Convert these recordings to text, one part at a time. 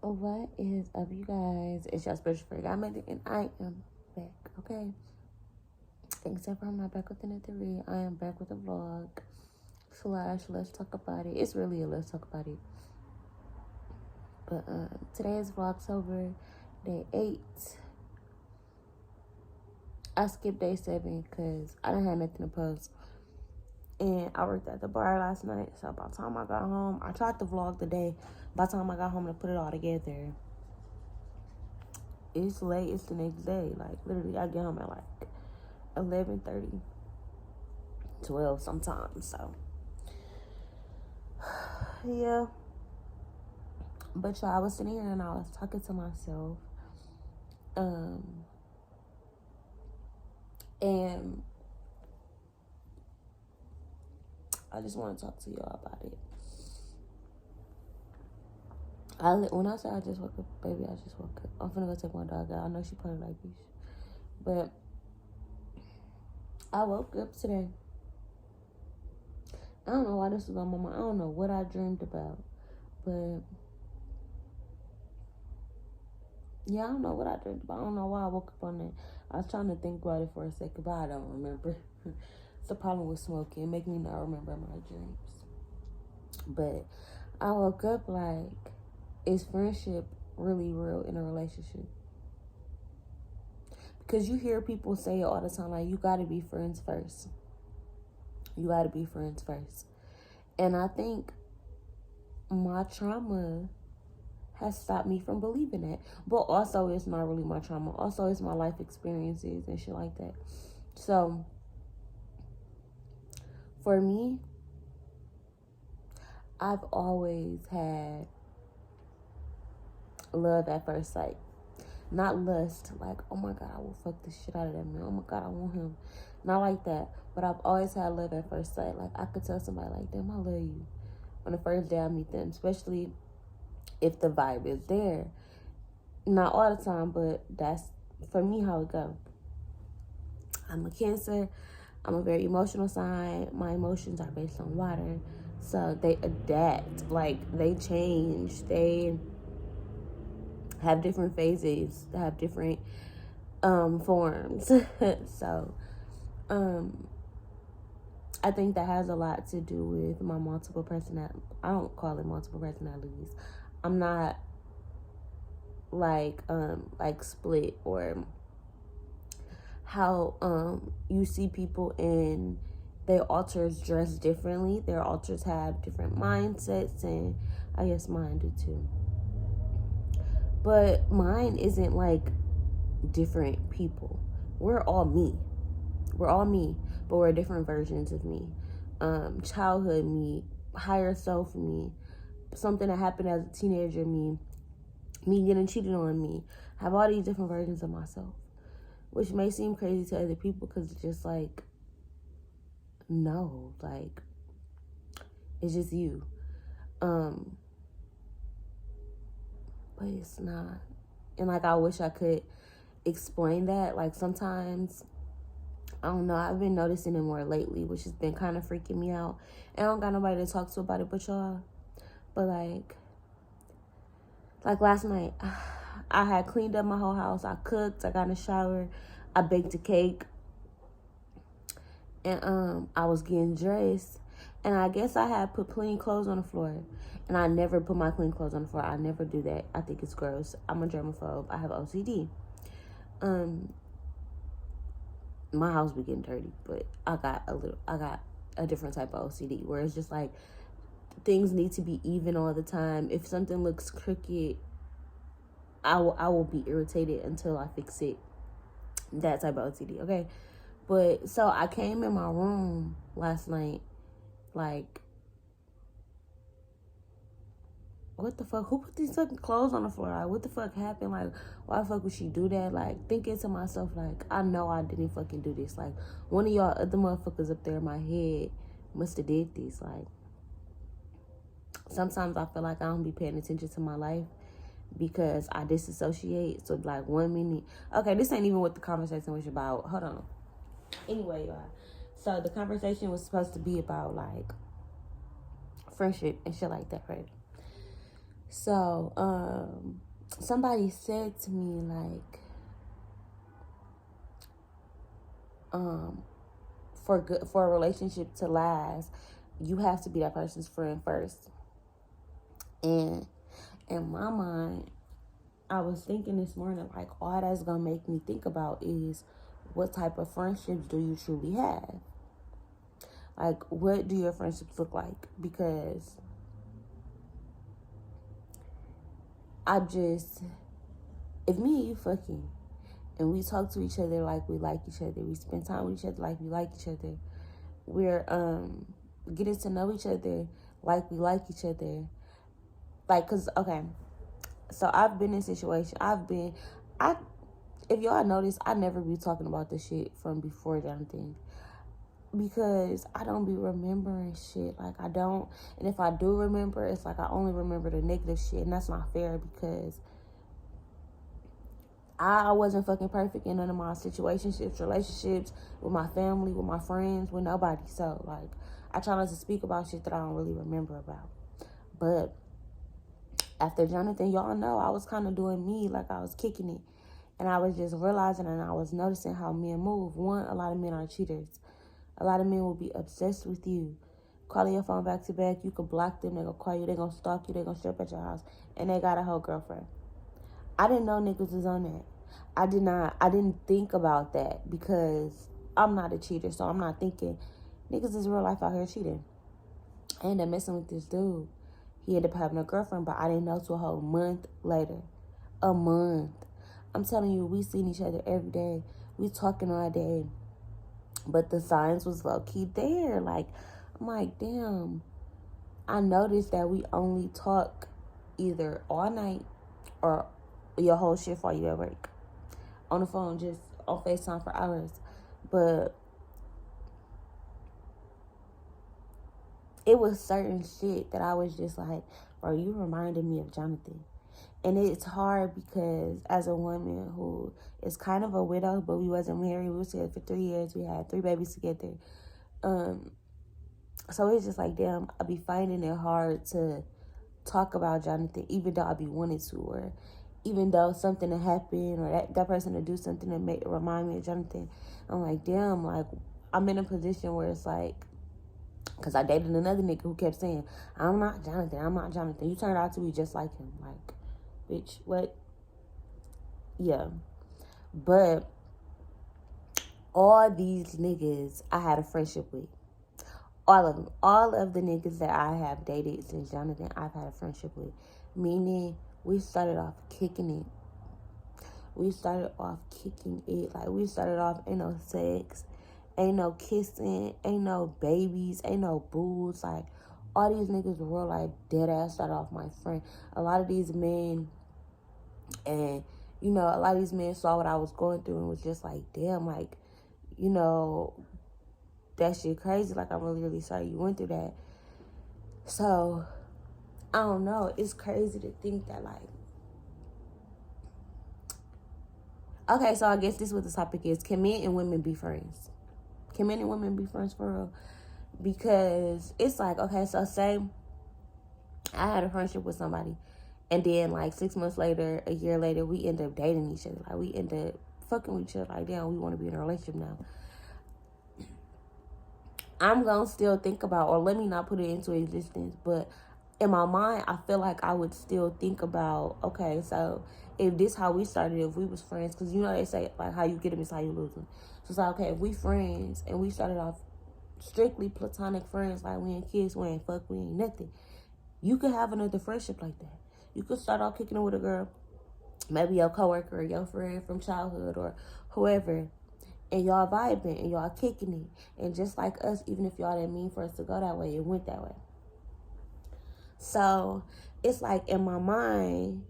What is up, you guys? It's your special friend Godmother, and I am back, okay? Except for I'm not back with another read. I am back with a vlog / let's talk about it. It's really a let's talk about it. But today is Vlogtober, day 8. I skipped day 7 because I didn't have nothing to post. And I worked at the bar last night, so by the time I got home, I tried to vlog today. By the time I got home to put it all together, it's late. It's the next day. Like, literally, I get home at like 11:30, 12 sometimes. So, yeah. But y'all, I was sitting here and I was talking to myself. And I just want to talk to y'all about it. When I say I just woke up, baby, I just woke up. I'm finna go take my dog out. I know she probably like this. But I woke up today. I don't know why this was on my mind. I don't know what I dreamed about. But yeah, I don't know what I dreamed about. I don't know why I woke up on that. I was trying to think about it for a second, but I don't remember. It's the problem with smoking. It make me not remember my dreams. But I woke up like, is friendship really real in a relationship? Because you hear people say it all the time, like, you got to be friends first. You got to be friends first. And I think my trauma has stopped me from believing that. But also, it's not really my trauma. Also, it's my life experiences and shit like that. So, for me, I've always had love at first sight. Not lust, like, oh my God, I will fuck the shit out of that man. Oh my God, I want him. Not like that. But I've always had love at first sight. Like, I could tell somebody like, damn, I love you on the first day I meet them, especially if the vibe is there. Not all the time, but that's, for me, how it go. I'm a Cancer. I'm a very emotional sign. My emotions are based on water. So they adapt. Like, they change. They have different phases. They have different forms. So I think that has a lot to do with my multiple personality. I don't call it multiple personalities. I'm not like split, or how you see people and their alters dress differently. Their alters have different mindsets, and I guess mine do too. But mine isn't like different people. We're all me. We're all me, but we're different versions of me. Childhood me, higher self me, something that happened as a teenager me getting cheated on me. I have all these different versions of myself, which may seem crazy to other people because it's just like, no, like, it's just you. But it's not. And like, I wish I could explain that. Like, sometimes, I don't know, I've been noticing it more lately, which has been kind of freaking me out. And I don't got nobody to talk to about it but y'all. But like last night, I had cleaned up my whole house. I cooked, I got in the shower, I baked a cake, and I was getting dressed, and I guess I had put clean clothes on the floor. And I never put my clean clothes on the floor. I never do that. I think it's gross. I'm a germaphobe. I have OCD. My house be getting dirty, but I got a different type of OCD where it's just like, things need to be even all the time. If something looks crooked, I will be irritated until I fix it. That type of OCD, okay? But so I came in my room last night, like, what the fuck? Who put these fucking clothes on the floor? Like, what the fuck happened? Like, why the fuck would she do that? Like, thinking to myself, like, I know I didn't fucking do this. Like, one of y'all other motherfuckers up there in my head must have did this. Like, sometimes I feel like I don't be paying attention to my life because I disassociate. So, like, 1 minute. Okay, this ain't even what the conversation was about. Hold on. Anyway, y'all. So, the conversation was supposed to be about, like, friendship and shit like that, right? So, somebody said to me, like, for a relationship to last, you have to be that person's friend first. And in my mind, I was thinking this morning, like, all that's gonna make me think about is, what type of friendships do you truly have? Like, what do your friendships look like? Because if me and you fucking, and we talk to each other like we like each other, we spend time with each other like we like each other, we're getting to know each other like we like each other. Like, cause okay, so I've been in situations. If y'all notice, I never be talking about this shit from before Jonathan, because I don't be remembering shit. Like, I don't, and if I do remember, it's like I only remember the negative shit, and that's not fair, because I wasn't fucking perfect in none of my situationships, relationships, with my family, with my friends, with nobody. So, like, I try not to speak about shit that I don't really remember about. But after Jonathan, y'all know I was kind of doing me, like I was kicking it. And I was just realizing, and I was noticing how men move. One, a lot of men are cheaters. A lot of men will be obsessed with you. Calling your phone back to back, you can block them, they're going to call you, they're going to stalk you, they're going to show up at your house, and they got a whole girlfriend. I didn't know niggas was on that. I didn't think about that, because I'm not a cheater, so I'm not thinking, niggas is real life out here cheating. I ended up messing with this dude. He ended up having a girlfriend, but I didn't know till a whole month later. A month. I'm telling you, we seen each other every day. We talking all day. But the signs was low-key there. Like, I'm like, damn. I noticed that we only talk either all night or your whole shift while you at work. On the phone, just on FaceTime for hours. But it was certain shit that I was just like, bro, you reminded me of Jonathan. And it's hard, because as a woman who is kind of a widow, but we wasn't married, we was together for 3 years, we had 3 babies together. So it's just like, damn, I be finding it hard to talk about Jonathan, even though I be wanting to, or even though something to happen, or that person to do something to remind me of Jonathan. I'm like, damn, like, I'm in a position where it's like, because I dated another nigga who kept saying, I'm not Jonathan, I'm not Jonathan. You turned out to be just like him. Like, bitch, what? Yeah. But all these niggas I had a friendship with. All of them. All of the niggas that I have dated since Jonathan, I've had a friendship with. Meaning, we started off kicking it. We started off kicking it. Like, we started off, ain't no sex, ain't no kissing, ain't no babies, ain't no boos. Like, all these niggas were real, like, dead ass started off my friend. A lot of these men, and, you know, a lot of these men saw what I was going through and was just like, damn, like, you know, that shit crazy. Like, I'm really, really sorry you went through that. So, I don't know. It's crazy to think that, like, okay, so I guess this is what the topic is. Can men and women be friends? Can men and women be friends for real? Because it's like, okay, so say I had a friendship with somebody, and then, like, 6 months later, a year later, we end up dating each other. Like, we end up fucking with each other. Like, damn, we want to be in a relationship now. I'm going to still think about, or let me not put it into existence, but in my mind, I feel like I would still think about, okay, so if this how we started, if we was friends, because, you know, they say, like, how you get them is how you lose them. So it's like, okay, if we friends, and we started off strictly platonic friends, like, we ain't kids, we ain't fuck, we ain't nothing, you could have another friendship like that. You could start off kicking it with a girl, maybe your coworker or your friend from childhood or whoever, and y'all vibing and y'all kicking it. And just like us, even if y'all didn't mean for us to go that way, it went that way. So it's like, in my mind,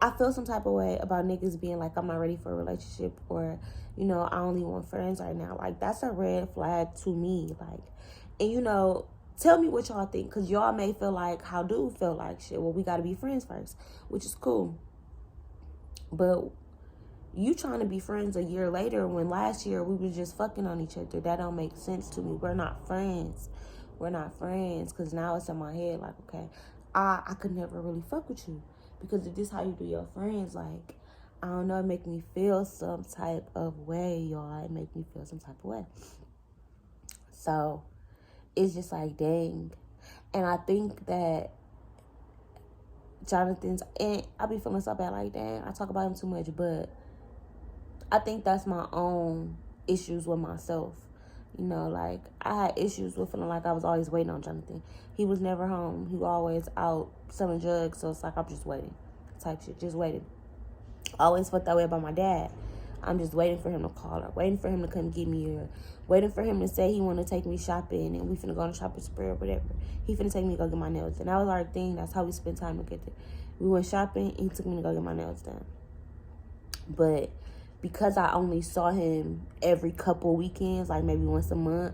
I feel some type of way about niggas being like, I'm not ready for a relationship, or, you know, I only want friends right now. Like, that's a red flag to me. Like, and, you know, tell me what y'all think, because y'all may feel like how dudes feel like, shit, well, we got to be friends first, which is cool. But you trying to be friends a year later when last year we was just fucking on each other, that don't make sense to me. We're not friends. We're not friends, because now it's in my head like, okay, I could never really fuck with you. Because if this how you do your friends, like, I don't know, it make me feel some type of way, y'all. It make me feel some type of way. So, it's just like, dang. And I think that Jonathan's, and I be feeling so bad, like, dang, I talk about him too much, but I think that's my own issues with myself. You know, like, I had issues with feeling like I was always waiting on Jonathan. He was never home. He was always out selling drugs, so it's like I'm just waiting type shit, just waiting. I always felt that way about my dad. I'm just waiting for him to call her, waiting for him to come get me, or waiting for him to say he want to take me shopping and we finna go on a shopping spree or whatever. He finna take me to go get my nails done. That was our thing. That's how we spent time together. We went shopping and he took me to go get my nails done. But because I only saw him every couple weekends, like maybe once a month,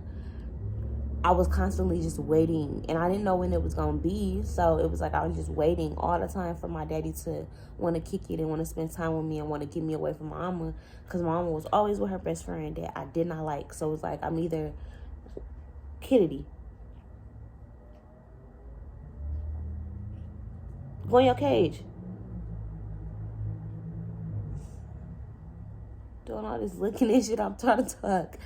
I was constantly just waiting, and I didn't know when it was going to be, so it was like I was just waiting all the time for my daddy to want to kick it and want to spend time with me and want to get me away from my mama, because my mama was always with her best friend that I did not like, so it was like I'm either Kennedy. Go in your cage. Doing all this looking and shit, I'm trying to talk.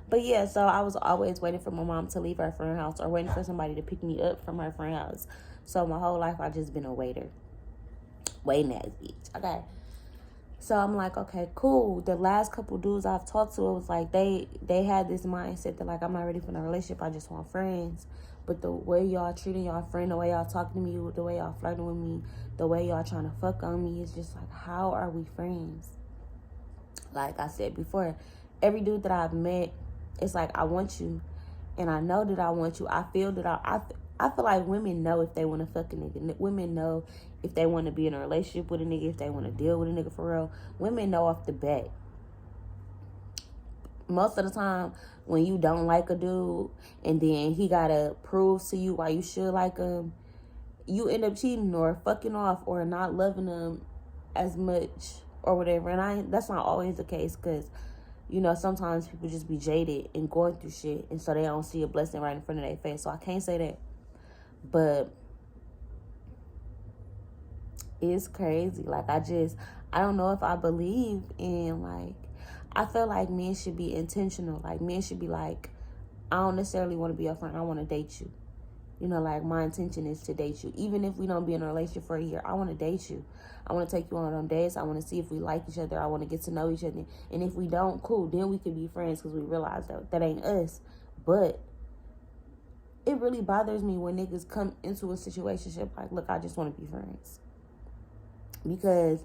But yeah, so I was always waiting for my mom to leave her friend's house or waiting for somebody to pick me up from her friend's house. So my whole life, I just been a waiter. Waiting ass bitch. Okay. So I'm like, okay, cool. The last couple dudes I've talked to, it was like they had this mindset that, like, I'm not ready for a relationship. I just want friends. But the way y'all treating y'all friend, the way y'all talking to me, the way y'all flirting with me, the way y'all trying to fuck on me, is just like, how are we friends? Like I said before, every dude that I've met, it's like, I want you, and I know that I want you. I feel that I feel like women know if they want to fuck a nigga. Women know if they want to be in a relationship with a nigga, if they want to deal with a nigga for real. Women know off the bat. Most of the time, when you don't like a dude, and then he gotta prove to you why you should like him, you end up cheating or fucking off or not loving him as much or whatever. And that's not always the case, because, you know, sometimes people just be jaded and going through shit, and so they don't see a blessing right in front of their face. So I can't say that. But it's crazy. Like, I don't know if I believe in, like, I feel like men should be intentional. Like, men should be like, I don't necessarily want to be your friend. I want to date you. You know, like, my intention is to date you. Even if we don't be in a relationship for a year, I want to date you. I want to take you on dates. I want to see if we like each other. I want to get to know each other. And if we don't, cool, then we could be friends, because we realize that ain't us. But it really bothers me when niggas come into a situationship like, look, I just want to be friends. Because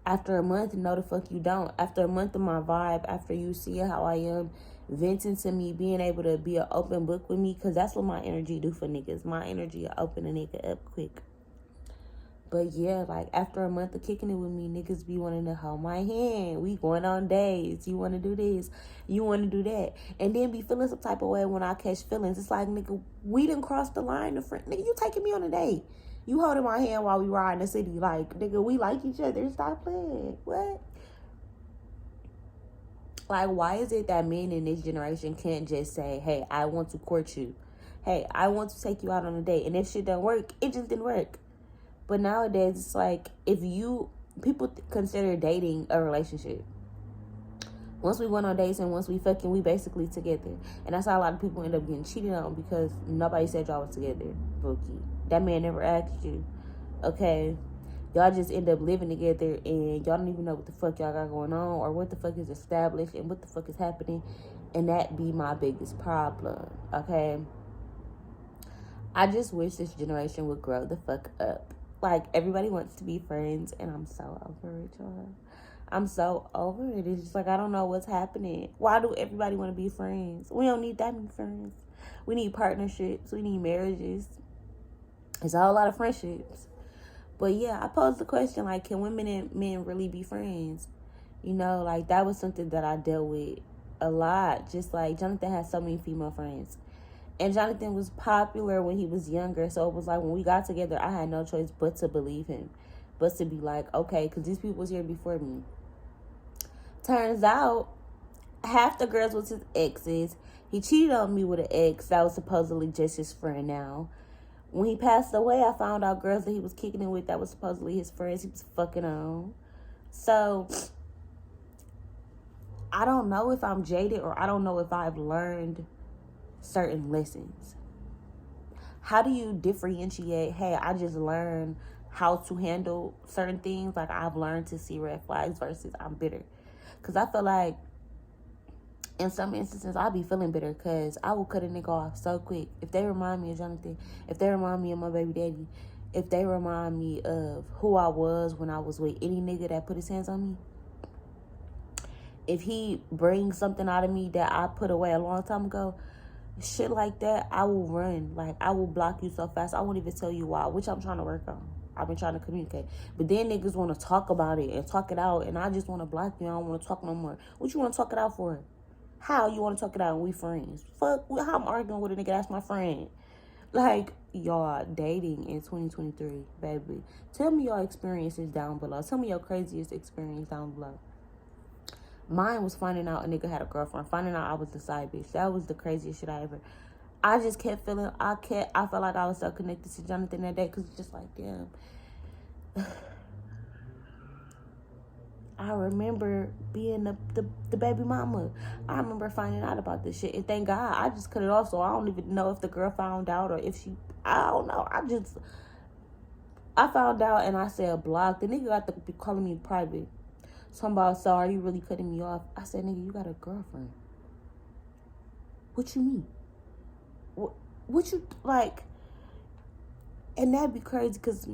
after a month, no the fuck you don't. After a month of my vibe, after you see how I am, venting to me, being able to be an open book with me, because that's what my energy do for niggas. My energy will open a nigga up quick. But yeah, like, after a month of kicking it with me, niggas be wanting to hold my hand. We going on dates. You want to do this. You want to do that. And then be feeling some type of way when I catch feelings. It's like, nigga, we done crossed the line. Nigga, you taking me on a date. You holding my hand while we ride in the city. Like, nigga, we like each other. Stop playing. What? Like, why is it that men in this generation can't just say, hey, I want to court you. Hey, I want to take you out on a date. And if shit don't work, it just didn't work. But nowadays, it's like, people consider dating a relationship. Once we went on dates and once we fucking, we basically together. And that's how a lot of people end up getting cheated on, because nobody said y'all was together, Bookie. That man never asked you. Okay? Y'all just end up living together, and y'all don't even know what the fuck y'all got going on, or what the fuck is established, and what the fuck is happening. And that be my biggest problem. Okay? I just wish this generation would grow the fuck up. Like, everybody wants to be friends, and I'm so over it, y'all. I'm so over it. It's just like, I don't know what's happening. Why do everybody want to be friends? We don't need that many friends. We need partnerships. We need marriages. It's a whole lot of friendships. But yeah, I posed the question, like, can women and men really be friends? You know, like, that was something that I dealt with a lot. Just like, Jonathan has so many female friends. And Jonathan was popular when he was younger. So it was like, when we got together, I had no choice but to believe him. But to be like, okay, because these people was here before me. Turns out, half the girls was his exes. He cheated on me with an ex that was supposedly just his friend now. When he passed away, I found out girls that he was kicking it with that was supposedly his friends he was fucking on. So, I don't know if I'm jaded or I don't know if I've learned certain lessons. How do you differentiate, hey, I just learned how to handle certain things, like I've learned to see red flags, versus I'm bitter? Because I feel like in some instances, I'll be feeling bitter because I will cut a nigga off so quick. If they remind me of Jonathan, if they remind me of my baby daddy, if they remind me of who I was when I was with any nigga that put his hands on me, if he brings something out of me that I put away a long time ago, shit like that, I will run. Like, I will block you so fast, I won't even tell you why, which I'm trying to work on. I've been trying to communicate. But then niggas want to talk about it and talk it out, and I just want to block you. I don't want to talk no more. What you want to talk it out for? How you want to talk it out and we friends? Fuck, how I'm arguing with a nigga that's my friend? Like, y'all dating in 2023, baby. Tell me your experiences down below. Tell me your craziest experience down below. Mine was finding out a nigga had a girlfriend. Finding out I was the side bitch. That was the craziest shit I ever. I just kept feeling, I felt like I was so connected to Jonathan that day, because it's just like, damn. I remember being the baby mama. I remember finding out about this shit. And thank God, I just cut it off, so I don't even know if the girl found out or if she, I don't know. I found out and I said block. The nigga got to be calling me private. Somebody said, are you really cutting me off? I said, nigga, you got a girlfriend. What you mean? What you, like, and that'd be crazy, because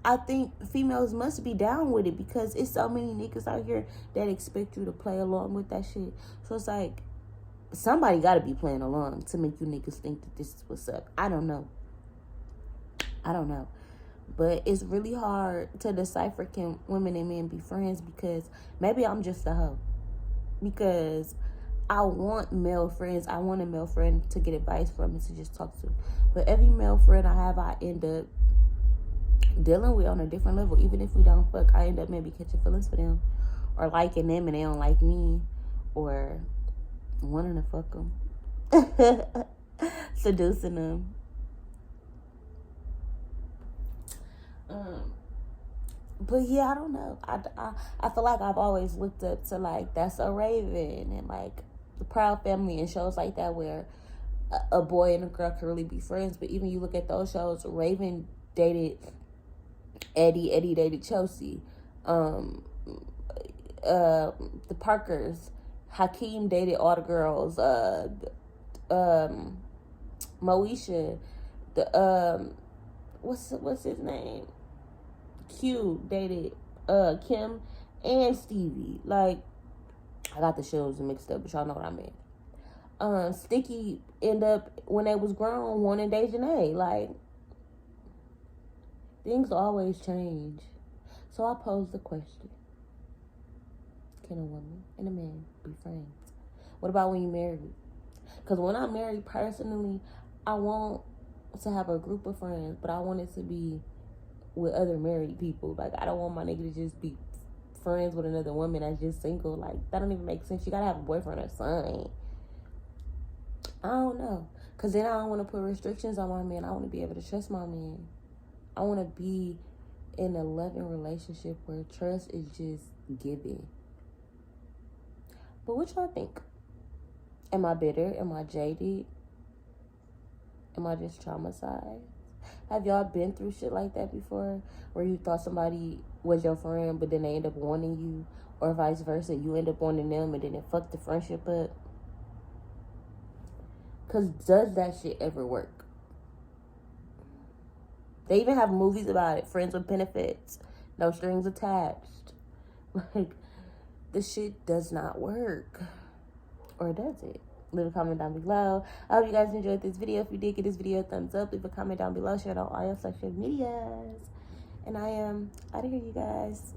I think females must be down with it, because it's so many niggas out here that expect you to play along with that shit. So it's like, somebody got to be playing along to make you niggas think that this is what's up. I don't know. But it's really hard to decipher, can women and men be friends, because maybe I'm just a hoe. Because I want male friends. I want a male friend to get advice from and to just talk to. But every male friend I have, I end up dealing with on a different level. Even if we don't fuck, I end up maybe catching feelings for them, or liking them and they don't like me, or wanting to fuck them, seducing them. But yeah, I don't know. I feel like I've always looked up to, like, That's So Raven and like The Proud Family and shows like that, where a boy and a girl can really be friends. But even you look at those shows, Raven dated Eddie dated Chelsea. The Parkers, Hakeem dated all the girls. Moesha, what's his name? Q dated Kim and Stevie. Like, I got the shows mixed up, but y'all know what I mean. Sticky end up, when they was grown, wanting Dejanay. Like, things always change. So I pose the question: can a woman and a man be friends? What about when you're married? Because when I'm married, personally, I want to have a group of friends, but I want it to be with other married people. Like, I don't want my nigga to just be friends with another woman that's just single. Like, that don't even make sense. You gotta have a boyfriend or something. I don't know. Because then I don't want to put restrictions on my man. I want to be able to trust my man. I want to be in a loving relationship where trust is just given. But what y'all think? Am I bitter? Am I jaded? Am I just traumatized? Have y'all been through shit like that before, where you thought somebody was your friend, but then they end up wanting you, or vice versa, you end up wanting them, and then it fucked the friendship up? Because does that shit ever work? They even have movies about it. Friends with benefits. No strings attached. Like, this shit does not work. Or does it? Leave a comment down below. I hope you guys enjoyed this video. If you did, give this video a thumbs up. Leave a comment down below. Share it on all your social medias. And I am out of here, you guys.